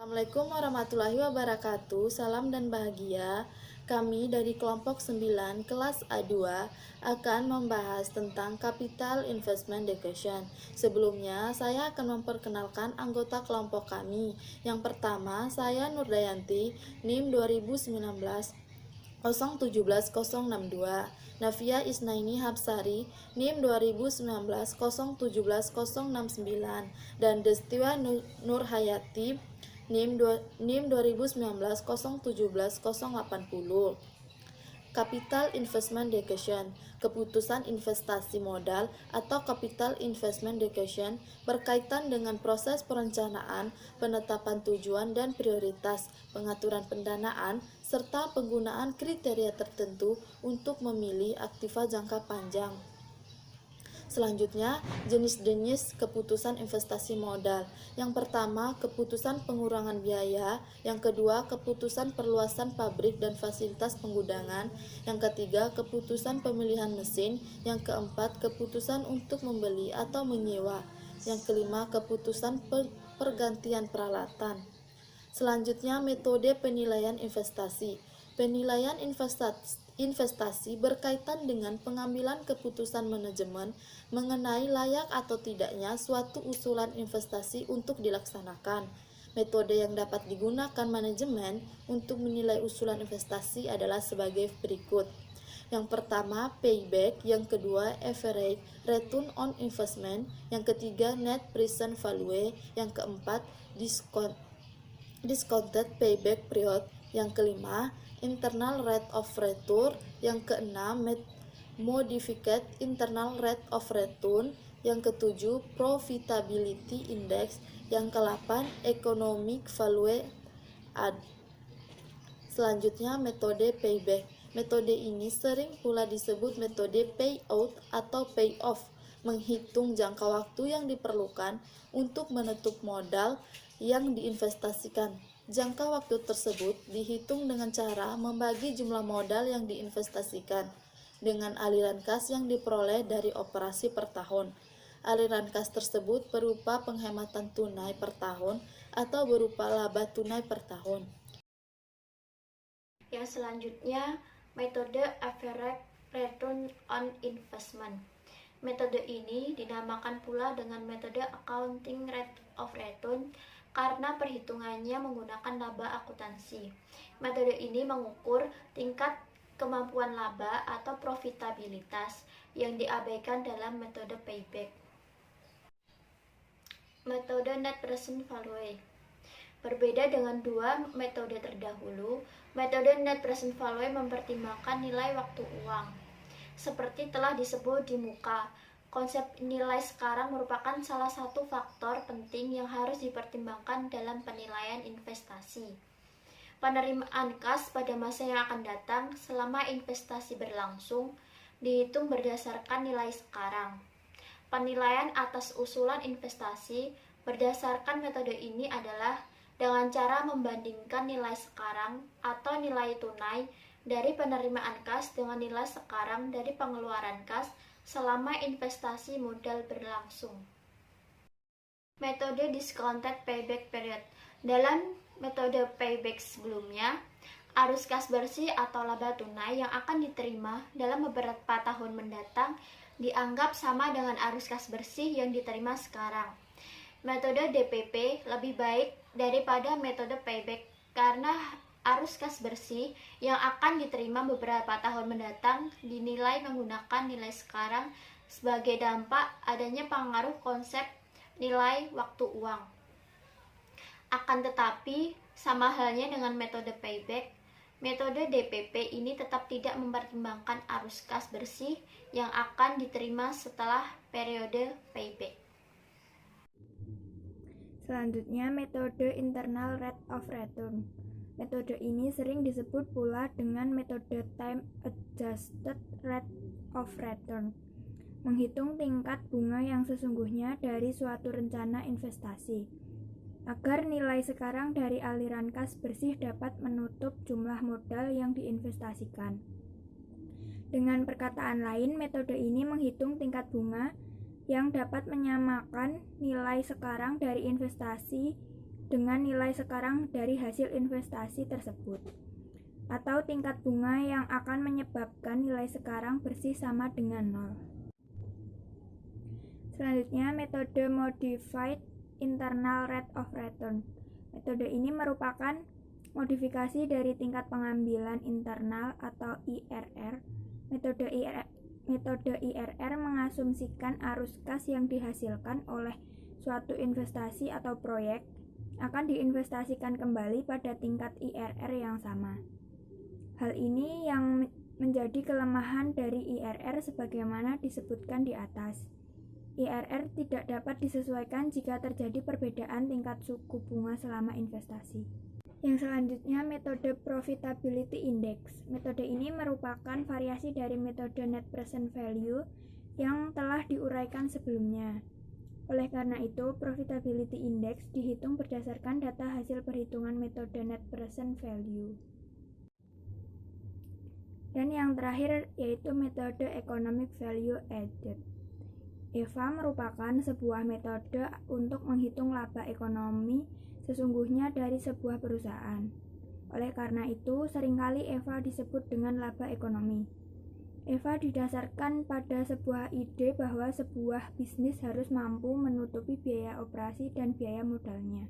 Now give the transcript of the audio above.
Assalamualaikum warahmatullahi wabarakatuh. Salam dan bahagia. Kami dari kelompok 9 kelas A2 akan membahas tentang Capital Investment Education. Sebelumnya, saya akan memperkenalkan anggota kelompok kami. Yang pertama, saya Nurdayanti, NIM 2019 017062, Navia Isnaini Hapsari, NIM 2019 017069, dan Destiwa Nurhayati, NIM 2019 017 080. Capital Investment Decision, keputusan investasi modal atau Capital Investment Decision berkaitan dengan proses perencanaan, penetapan tujuan dan prioritas, pengaturan pendanaan, serta penggunaan kriteria tertentu untuk memilih aktiva jangka panjang. Selanjutnya, jenis-jenis keputusan investasi modal. Yang pertama, keputusan pengurangan biaya. Yang kedua, keputusan perluasan pabrik dan fasilitas penggudangan. Yang ketiga, keputusan pemilihan mesin. Yang keempat, keputusan untuk membeli atau menyewa. Yang kelima, keputusan pergantian peralatan. Selanjutnya, metode penilaian investasi. Penilaian investasi berkaitan dengan pengambilan keputusan manajemen mengenai layak atau tidaknya suatu usulan investasi untuk dilaksanakan. Metode yang dapat digunakan manajemen untuk menilai usulan investasi adalah sebagai berikut. Yang pertama, payback. Yang kedua, average return on investment. Yang ketiga, net present value. Yang keempat, discounted payback period. Yang kelima, internal rate of return. Yang keenam, modified internal rate of return. Yang ketujuh, profitability index. Yang ke-8, economic value add. Selanjutnya, metode payback. Metode ini sering pula disebut metode payout atau payoff, menghitung jangka waktu yang diperlukan untuk menutup modal yang diinvestasikan. Jangka waktu tersebut dihitung dengan cara membagi jumlah modal yang diinvestasikan dengan aliran kas yang diperoleh dari operasi per tahun. Aliran kas tersebut berupa penghematan tunai per tahun atau berupa laba tunai per tahun. Yang selanjutnya, metode average return on investment. Metode ini dinamakan pula dengan metode accounting rate of return karena perhitungannya menggunakan laba akuntansi. Metode ini mengukur tingkat kemampuan laba atau profitabilitas yang diabaikan dalam metode payback. Metode net present value. Berbeda dengan dua metode terdahulu, metode net present value mempertimbangkan nilai waktu uang. Seperti telah disebut di muka, konsep nilai sekarang merupakan salah satu faktor penting yang harus dipertimbangkan dalam penilaian investasi. Penerimaan kas pada masa yang akan datang selama investasi berlangsung dihitung berdasarkan nilai sekarang. Penilaian atas usulan investasi berdasarkan metode ini adalah dengan cara membandingkan nilai sekarang atau nilai tunai dari penerimaan kas dengan nilai sekarang dari pengeluaran kas selama investasi modal berlangsung. Metode discounted payback period. Dalam metode payback sebelumnya, arus kas bersih atau laba tunai yang akan diterima dalam beberapa tahun mendatang dianggap sama dengan arus kas bersih yang diterima sekarang. Metode DPP lebih baik daripada metode payback karena arus kas bersih yang akan diterima beberapa tahun mendatang dinilai menggunakan nilai sekarang sebagai dampak adanya pengaruh konsep nilai waktu uang. Akan tetapi, sama halnya dengan metode payback, metode DPP ini tetap tidak mempertimbangkan arus kas bersih yang akan diterima setelah periode payback. Selanjutnya, metode internal rate of return. Metode ini sering disebut pula dengan metode time adjusted rate of return, menghitung tingkat bunga yang sesungguhnya dari suatu rencana investasi, agar nilai sekarang dari aliran kas bersih dapat menutup jumlah modal yang diinvestasikan. Dengan perkataan lain, metode ini menghitung tingkat bunga yang dapat menyamakan nilai sekarang dari investasi dengan nilai sekarang dari hasil investasi tersebut, atau tingkat bunga yang akan menyebabkan nilai sekarang bersih sama dengan 0. Selanjutnya, metode Modified Internal Rate of Return. Metode ini merupakan modifikasi dari tingkat pengambilan internal atau IRR. Metode IRR mengasumsikan arus kas yang dihasilkan oleh suatu investasi atau proyek akan diinvestasikan kembali pada tingkat IRR yang sama. Hal ini yang menjadi kelemahan dari IRR sebagaimana disebutkan di atas. IRR tidak dapat disesuaikan jika terjadi perbedaan tingkat suku bunga selama investasi. Yang selanjutnya, metode Profitability Index. Metode ini merupakan variasi dari metode Net Present Value yang telah diuraikan sebelumnya. Oleh karena itu, Profitability Index dihitung berdasarkan data hasil perhitungan metode Net Present Value. Dan yang terakhir yaitu metode Economic Value Added. EVA merupakan sebuah metode untuk menghitung laba ekonomi sesungguhnya dari sebuah perusahaan. Oleh karena itu, seringkali EVA disebut dengan laba ekonomi. EVA didasarkan pada sebuah ide bahwa sebuah bisnis harus mampu menutupi biaya operasi dan biaya modalnya.